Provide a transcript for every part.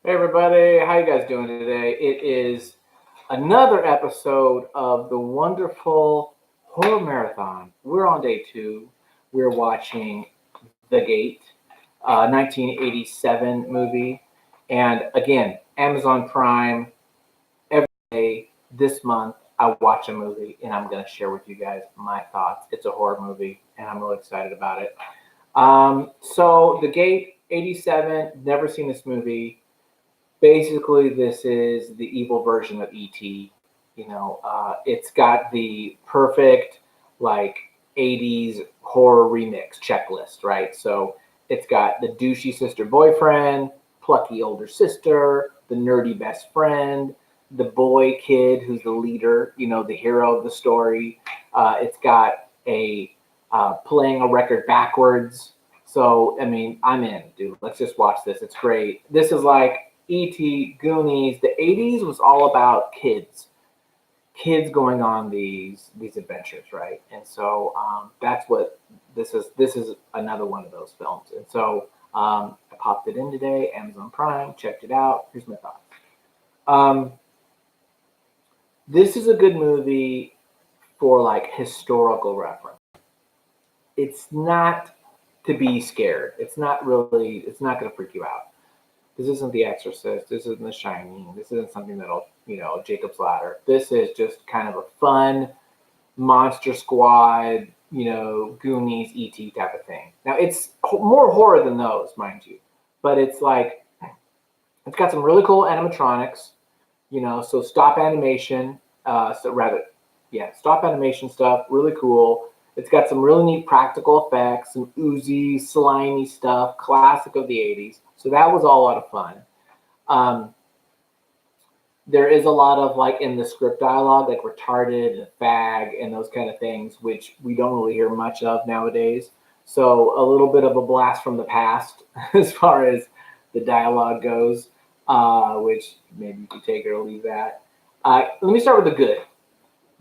Hey everybody, how you guys doing today? It is another episode of the wonderful horror marathon. We're on day 2. We're watching The Gate, 1987 movie, and again, Amazon Prime. Every day this month, I watch a movie, and I'm going to share with you guys my thoughts. It's a horror movie, and I'm really excited about it. So The Gate, 87. Never seen this movie. Basically, this is the evil version of ET. It's got the perfect like 80s horror remix checklist, right? So it's got the douchey sister boyfriend, plucky older sister, the nerdy best friend, the boy kid who's the leader, the hero of the story. It's got a playing a record backwards. So, I mean, I'm in, dude. Let's just watch this. It's great. This is like E.T., Goonies. The 80s was all about kids going on these adventures, right? And so that's what this is. This is another one of those films. And so I popped it in today, Amazon Prime, checked it out. Here's my thoughts. Um, this is a good movie for like historical reference. It's not to be scared. It's not really. It's not going to freak you out. This isn't The Exorcist. This isn't The Shining. This isn't something that'll, Jacob's Ladder. This is just kind of a fun Monster Squad, Goonies, E.T. type of thing. Now, it's more horror than those, mind you. But it's like, it's got some really cool animatronics, so stop animation, stop animation stuff, really cool. It's got some really neat practical effects, some oozy, slimy stuff, classic of the 80s. So that was all a lot of fun. Um, there is a lot of like in the script dialogue, like retarded and fag and those kind of things, which we don't really hear much of nowadays. So a little bit of a blast from the past as far as the dialogue goes, which maybe you could take it or leave that. Let me start with the good.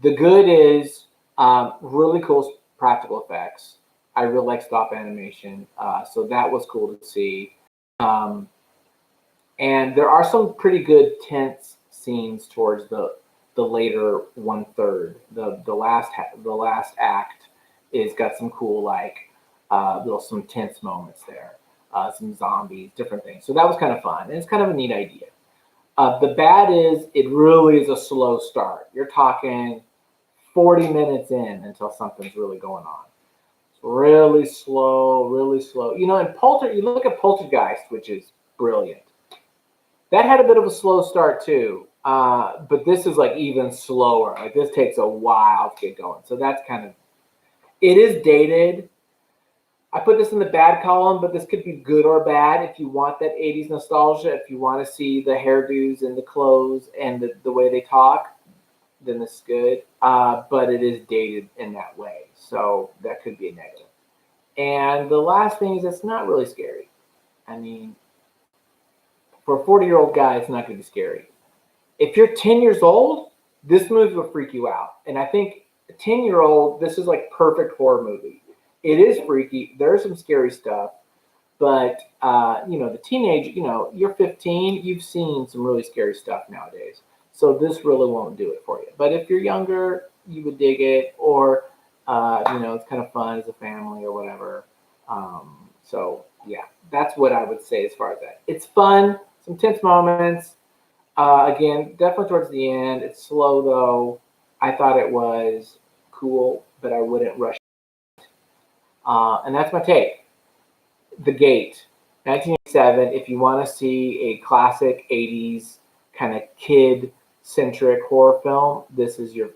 The good is really cool practical effects. I really like stop animation, so that was cool to see. Um, and there are some pretty good tense scenes towards the later 1/3. The last act is got some cool like little some tense moments there, some zombies, different things. So that was kind of fun, and it's kind of a neat idea. The bad is it really is a slow start. You're talking 40 minutes in until something's really going on. It's really slow, really slow. And you look at Poltergeist, which is brilliant. That had a bit of a slow start too, but this is like even slower. Like this takes a while to get going. So that's kind of, it is dated. I put this in the bad column, but this could be good or bad if you want that 80s nostalgia, if you want to see the hairdos and the clothes and the way they talk, then this is good. But it is dated in that way. So that could be a negative. And the last thing is it's not really scary. I mean, for a 40-year-old guy, it's not going to be scary. If you're 10 years old, this movie will freak you out. And I think a 10-year-old, this is like perfect horror movie. It is freaky. There's some scary stuff. But, the teenage, you're 15, you've seen some really scary stuff nowadays. So this really won't do it for you. But if you're younger, you would dig it. Or, it's kind of fun as a family or whatever. So, yeah, that's what I would say as far as that. It's fun, some tense moments. Again, definitely towards the end. It's slow, though. I thought it was cool, but I wouldn't rush. And that's my take. The Gate, 1987. If you want to see a classic 80s kind of kid-centric horror film, this is your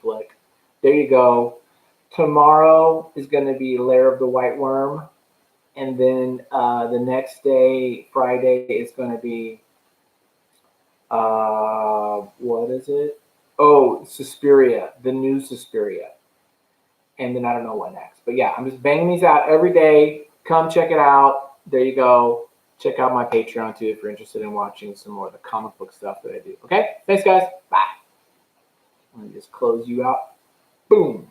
flick. There you go. Tomorrow is going to be Lair of the White Worm, and then the next day, Friday, is going to be what is it? Oh, Suspiria, the new Suspiria, and then I don't know what next. But yeah, I'm just banging these out every day. Come check it out. There you go. Check out my Patreon too if you're interested in watching some more of the comic book stuff that I do. Okay, thanks guys. Bye. Let me just close you out. Boom.